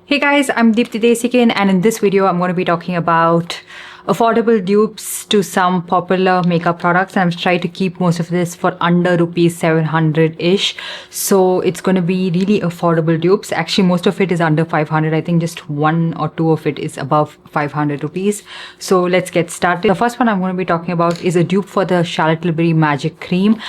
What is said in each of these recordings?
Hey guys, I'm Deepthi and in this video I'm going to be talking about affordable dupes to some popular makeup products. I'm trying to keep most of this for under rupees 700-ish. So it's going to be really affordable dupes. Actually, most of it is under 500. I think just one or two of it is above 500 rupees. So let's get started. The first one I'm going to be talking about is a dupe for the Charlotte Tilbury Magic Cream.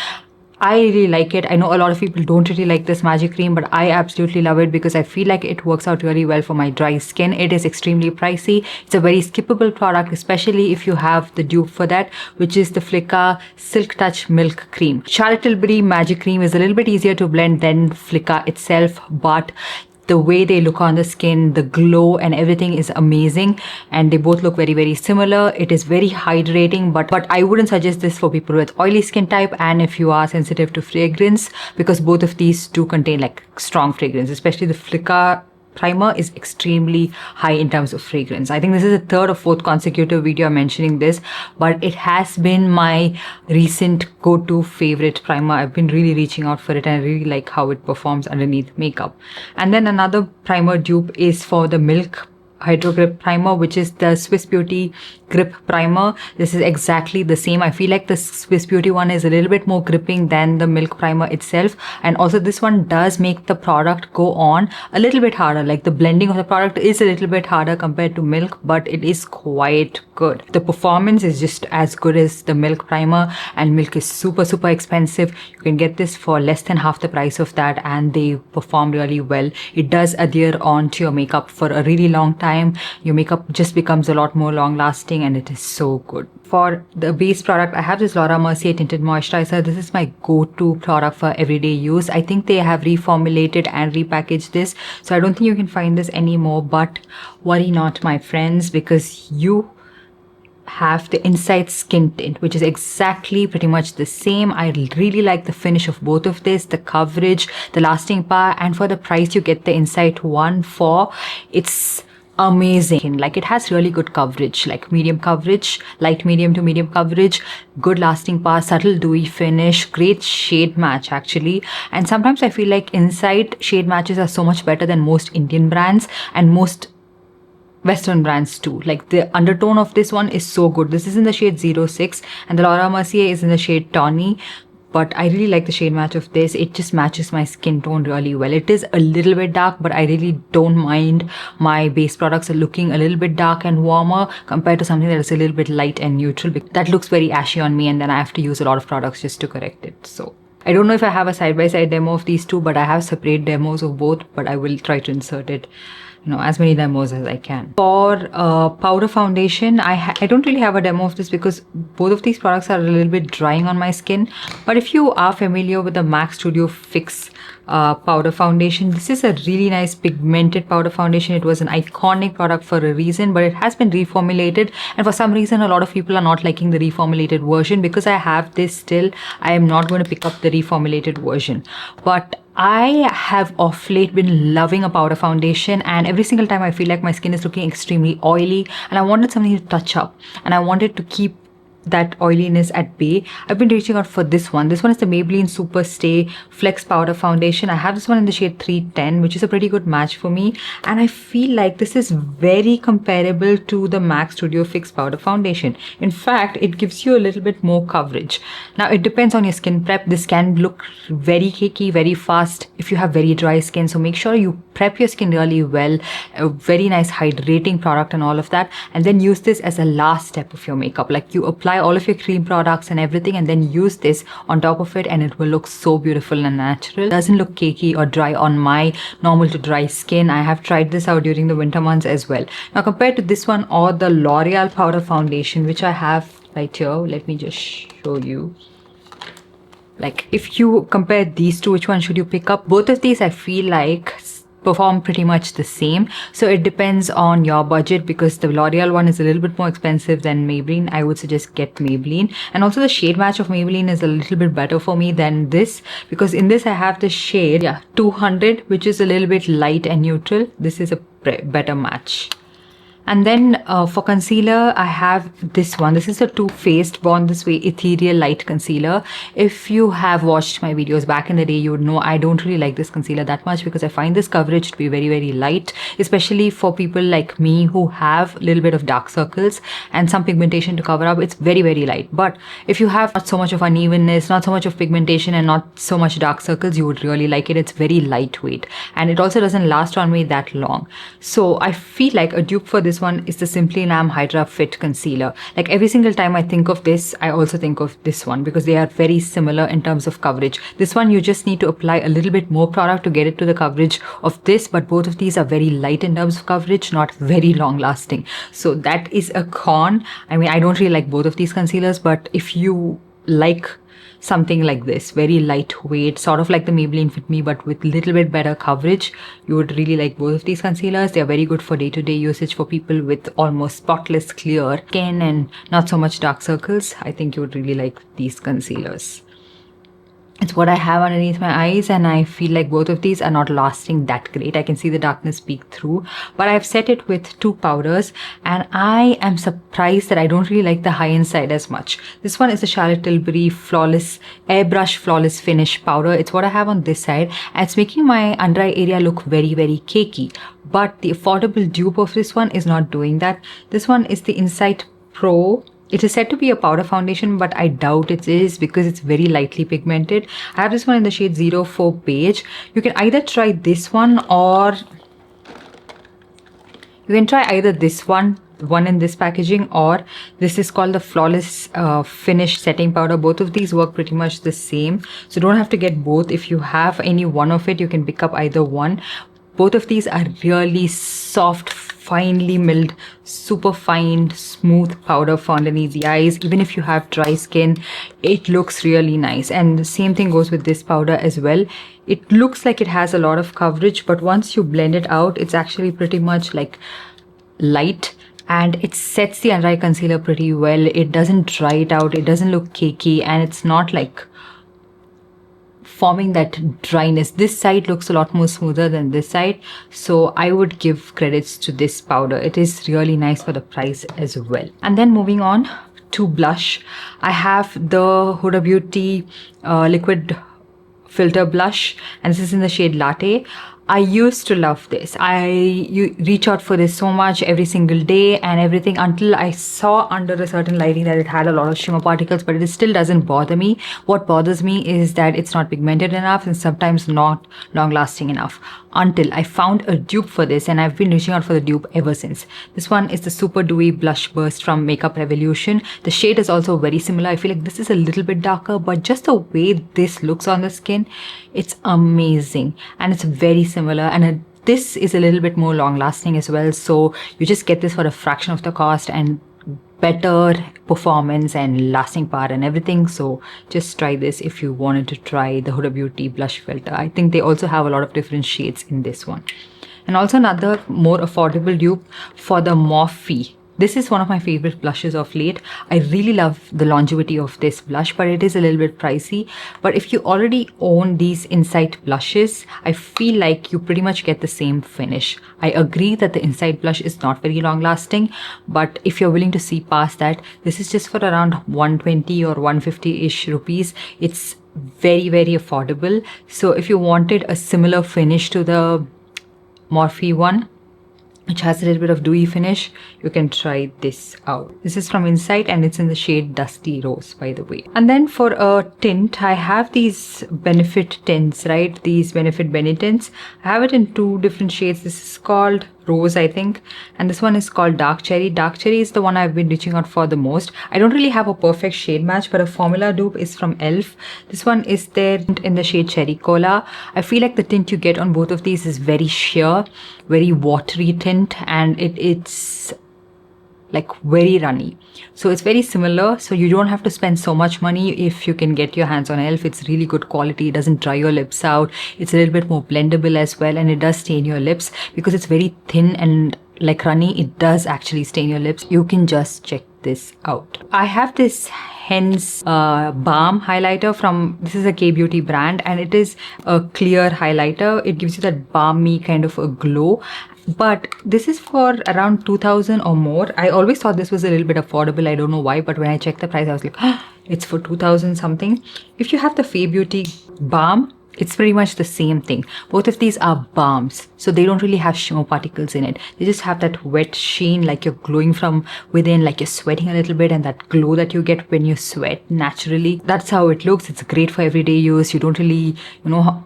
I really like it. I know a lot of people don't really like this magic cream, but I absolutely love it because I feel like it works out really well for my dry skin. It is extremely pricey. It's a very skippable product, especially if you have the dupe for that, which is the FLiCKA Silk Touch Milk Cream. Charlotte Tilbury Magic Cream is a little bit easier to blend than FLiCKA itself, but the way they look on the skin, the glow and everything is amazing, and they both look very, very similar. It is very hydrating, but I wouldn't suggest this for people with oily skin type and if you are sensitive to fragrance, because both of these do contain like strong fragrance, especially the FLiCKA primer is extremely high in terms of fragrance. I think this is the third or fourth consecutive video I'm mentioning this, but it has been my recent go-to favorite primer. I've been really reaching out for it and I really like how it performs underneath makeup. And then another primer dupe is for the Milk Hydro Grip Primer, which is the Swiss Beauty Grip Primer. This is exactly the same. I feel like the Swiss Beauty one is a little bit more gripping than the Milk Primer itself, and also this one does make the product go on a little bit harder. Like the blending of the product is a little bit harder compared to Milk, but it is quite good. The performance is just as good as the Milk Primer, and Milk is super expensive. You can get this for less than half the price of that, and they perform really well. It does adhere onto your makeup for a really long time. Your makeup just becomes a lot more long lasting, and it is so good. For the base product, I have this Laura Mercier Tinted Moisturizer. This is my go-to product for everyday use. I think they have reformulated and repackaged this, so I don't think you can find this anymore, but worry not, my friends, because you have the Inside Skin Tint, which is exactly pretty much the same. I really like the finish of both of this, the coverage, the lasting power, and for the price you get the Inside one for, it's amazing. Like, it has really good coverage, like medium coverage, light medium to medium coverage, good lasting power, subtle dewy finish, great shade match actually. And sometimes I feel like Inside shade matches are so much better than most Indian brands and most Western brands too. Like, the undertone of this one is so good. This is in the shade 06 and the Laura Mercier is in the shade Tawny. But I really like the shade match of this. It just matches my skin tone really well. It is a little bit dark, but I really don't mind my base products looking a little bit dark and warmer compared to something that is a little bit light and neutral. That looks very ashy on me, and then I have to use a lot of products just to correct it. So I don't know if I have a side-by-side demo of these two, but I have separate demos of both, but I will try to insert it, as many demos as I can. For powder foundation, I don't really have a demo of this because both of these products are a little bit drying on my skin. But if you are familiar with the MAC Studio Fix powder foundation, this is a really nice pigmented powder foundation. It was an iconic product for a reason, but it has been reformulated, and for some reason a lot of people are not liking the reformulated version. Because I have this still, I am not going to pick up the reformulated version. But I have of late been loving a powder foundation, and every single time I feel like my skin is looking extremely oily and I wanted something to touch up and I wanted to keep that oiliness at bay, I've been reaching out for this one. This one is the Maybelline Super Stay Flex Powder Foundation. I have this one in the shade 310, which is a pretty good match for me, and I feel like this is very comparable to the MAC Studio Fix Powder Foundation. In fact, it gives you a little bit more coverage. Now, it depends on your skin prep. This can look very cakey very fast if you have very dry skin, so make sure you prep your skin really well, a very nice hydrating product and all of that, and then use this as a last step of your makeup. Like, you apply all of your cream products and everything and then use this on top of it, and it will look so beautiful and natural. It doesn't look cakey or dry on my normal to dry skin. I have tried this out during the winter months as well. Now, compared to this one or the L'Oreal powder foundation, which I have right here, let me just show you. Like, if you compare these two, which one should you pick up? Both of these I feel like perform pretty much the same, so it depends on your budget, because the L'Oreal one is a little bit more expensive than Maybelline. I would suggest get Maybelline, and also the shade match of Maybelline is a little bit better for me than this, because in this I have the shade 200, which is a little bit light and neutral. This is a better match. And then for concealer, I have this one. This is a Too Faced Born This Way Ethereal Light Concealer. If you have watched my videos back in the day, you would know I don't really like this concealer that much because I find this coverage to be very, very light, especially for people like me who have a little bit of dark circles and some pigmentation to cover up. It's very, very light. But if you have not so much of unevenness, not so much of pigmentation, and not so much dark circles, you would really like it. It's very lightweight, and it also doesn't last on me that long. So I feel like a dupe for this one is the SIMPLYNAM Hydrafit concealer. Like every single time I think of this, I also think of this one because they are very similar in terms of coverage. This one you just need to apply a little bit more product to get it to the coverage of this, but both of these are very light in terms of coverage, not very long lasting. So that is a con. I mean, I don't really like both of these concealers, but if you like something like this, very lightweight, sort of like the Maybelline Fit Me but with little bit better coverage, you would really like both of these concealers. They are very good for day-to-day usage for people with almost spotless clear skin and not so much dark circles. I think you would really like these concealers. It's what I have underneath my eyes, and I feel like both of these are not lasting that great. I can see the darkness peek through, but I've set it with two powders, and I am surprised that I don't really like the high-end side as much. This one is the Charlotte Tilbury Flawless Airbrush Flawless Finish powder. It's what I have on this side, and it's making my under eye area look very, very cakey. But the affordable dupe of this one is not doing that. This one is the Insight Pro. It is said to be a powder foundation, but I doubt it is because it's very lightly pigmented. I have this one in the shade 04 Beige. You can either try this one, or you can try either this one in this packaging, or this is called the Flawless Finish Setting Powder. Both of these work pretty much the same, so don't have to get both. If you have any one of it, you can pick up either one. Both of these are really soft, finely milled, super fine, smooth powder for underneath the eyes. Even if you have dry skin, it looks really nice. And the same thing goes with this powder as well. It looks like it has a lot of coverage, but once you blend it out, it's actually pretty much like light, and it sets the under eye concealer pretty well. It doesn't dry it out, it doesn't look cakey, and it's not like forming that dryness. This side looks a lot more smoother than this side, so I would give credits to this powder. It is really nice for the price as well. And then moving on to blush, I have the Huda Beauty liquid filter blush, and this is in the shade Latte. I used to love this. You reach out for this so much every single day and everything, until I saw under a certain lighting that it had a lot of shimmer particles, but it still doesn't bother me. What bothers me is that it's not pigmented enough and sometimes not long lasting enough, until I found a dupe for this, and I've been reaching out for the dupe ever since. This one is the Super Dewy Blush Burst from Makeup Revolution. The shade is also very similar. I feel like this is a little bit darker, but just the way this looks on the skin, it's amazing, and it's very similar. And this is a little bit more long lasting as well, so you just get this for a fraction of the cost and better performance and lasting power and everything. So just try this if you wanted to try the Huda Beauty blush filter. I think they also have a lot of different shades in this one. And also another more affordable dupe for the Morphe. This is one of my favorite blushes of late. I really love the longevity of this blush, but it is a little bit pricey. But if you already own these Insight blushes, I feel like you pretty much get the same finish. I agree that the Insight blush is not very long lasting, but if you're willing to see past that, this is just for around 120 or 150-ish rupees. It's very, very affordable. So if you wanted a similar finish to the Morphe one, which has a little bit of dewy finish, you can try this out. This is from Insight, and it's in the shade Dusty Rose, by the way. And then for a tint, I have these Benefit tints, right? These Benefit Benny tints. I have it in two different shades. This is called Rose, I think, and this one is called Dark Cherry. Dark Cherry is the one I've been reaching out for the most. I don't really have a perfect shade match, but a formula dupe is from ELF. This one is there in the shade Cherry Cola. I feel like the tint you get on both of these is very sheer, very watery tint, and it's like very runny. So it's very similar, so you don't have to spend so much money if you can get your hands on ELF. It's really good quality. It doesn't dry your lips out. It's a little bit more blendable as well, and it does stain your lips because it's very thin and like runny. It does actually stain your lips. You can just check this out. I have this Hen's Balm highlighter from, this is a K-Beauty brand, and it is a clear highlighter. It gives you that balmy kind of a glow. but this is for around 2000 or more. I always thought this was a little bit affordable. I don't know why, but when I checked the price, I was like, it's for 2000 something. If you have the Fay Beauty Balm, it's pretty much the same thing. Both of these are balms, so they don't really have shimmer particles in it. They just have that wet sheen, like you're glowing from within, like you're sweating a little bit, and that glow that you get when you sweat naturally. That's how it looks. It's great for everyday use. You don't really,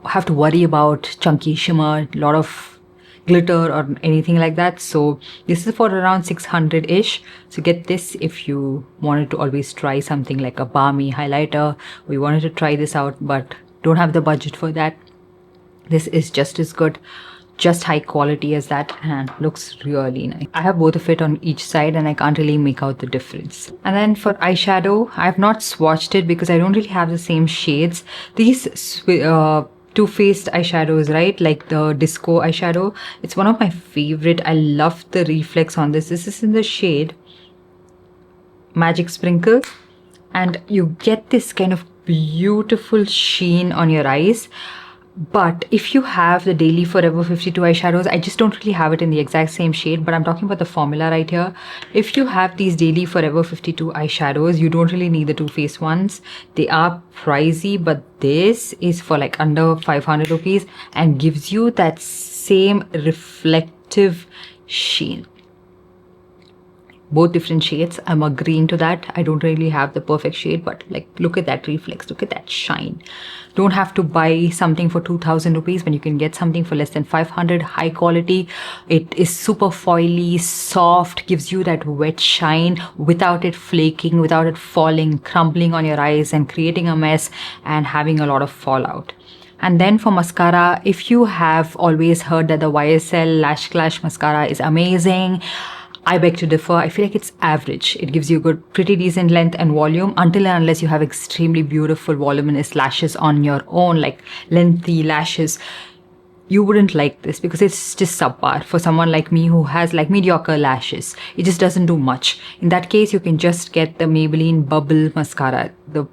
have to worry about chunky shimmer, a lot of glitter or anything like that. So this is for around 600-ish. So get this if you wanted to always try something like a balmy highlighter, or you wanted to try this out but don't have the budget for that. This is just as good, just high quality as that, and looks really nice. I have both of it on each side and I can't really make out the difference. And then for eyeshadow, I have not swatched it because I don't really have the same shades. These Too Faced eyeshadows, right? Like the disco eyeshadow. It's one of my favorite. I love the reflex on this. This is in the shade Magic Sprinkle, and you get this kind of beautiful sheen on your eyes. But if you have the Daily Forever 52 eyeshadows, I just don't really have it in the exact same shade, but I'm talking about the formula right here. If you have these Daily Forever 52 eyeshadows, you don't really need the Too Faced ones. They are pricey, but this is for like under 500 rupees and gives you that same reflective sheen. Both different shades. I'm agreeing to that. I don't really have the perfect shade, but like, look at that reflex, look at that shine. Don't have to buy something for 2000 rupees when you can get something for less than 500. High quality. It is super foily, soft, gives you that wet shine without it flaking, without it falling, crumbling on your eyes and creating a mess and having a lot of fallout. And then for mascara, if you have always heard that the YSL Lash Clash mascara is amazing, I beg to differ. I feel like it's average. It gives you good, pretty decent length and volume until and unless you have extremely beautiful voluminous lashes on your own, like lengthy lashes. You wouldn't like this because it's just subpar for someone like me who has like mediocre lashes. It just doesn't do much. In that case, you can just get the Maybelline Bubble Mascara. The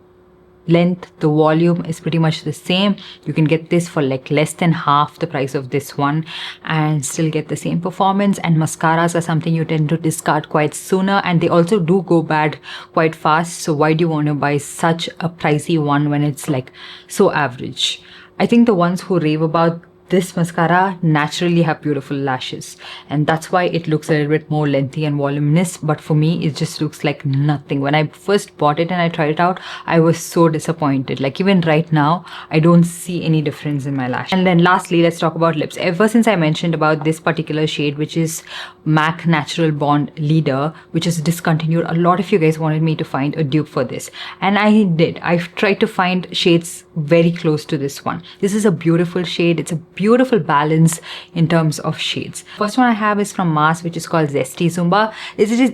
length, the volume is pretty much the same. You can get this for like less than half the price of this one and still get the same performance. And mascaras are something you tend to discard quite sooner, and they also do go bad quite fast. So why do you want to buy such a pricey one when it's like so average? I think the ones who rave about this mascara naturally have beautiful lashes, and that's why it looks a little bit more lengthy and voluminous. But for me, it just looks like nothing. When I first bought it and I tried it out, I was so disappointed. Like even right now, I don't see any difference in my lash. And then lastly, let's talk about lips. Ever since I mentioned about this particular shade, which is MAC Natural Bond Leader, which is discontinued, a lot of you guys wanted me to find a dupe for this, and I did. I've tried to find shades very close to this one. This is a beautiful shade. It's a beautiful balance in terms of shades. First one I have is from Mars, which is called Zesty Zumba.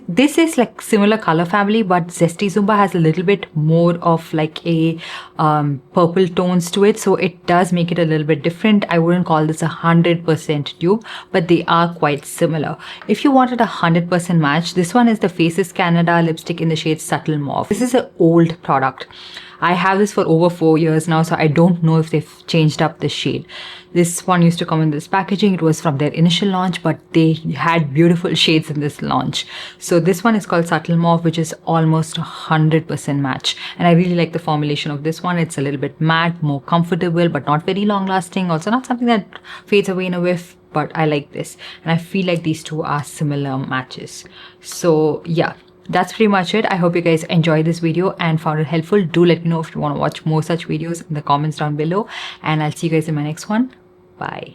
This is like similar color family, but Zesty Zumba has a little bit more of like a purple tones to it, so it does make it a little bit different. I wouldn't call this 100% dupe, but they are quite similar. If you wanted a 100% match, this one is the Faces Canada lipstick in the shade Subtle Mauve. This is an old product. I have this for over 4 years now, so I don't know if they've changed up the shade. This one used to come in this packaging. It was from their initial launch, but they had beautiful shades in this launch. So this one is called Subtle Mauve, which is almost 100% match. And I really like the formulation of this one. It's a little bit matte, more comfortable, but not very long lasting. Also not something that fades away in a whiff, but I like this. And I feel like these two are similar matches. So yeah. That's pretty much it. I hope you guys enjoyed this video and found it helpful. Do let me know if you want to watch more such videos in the comments down below. And I'll see you guys in my next one. Bye.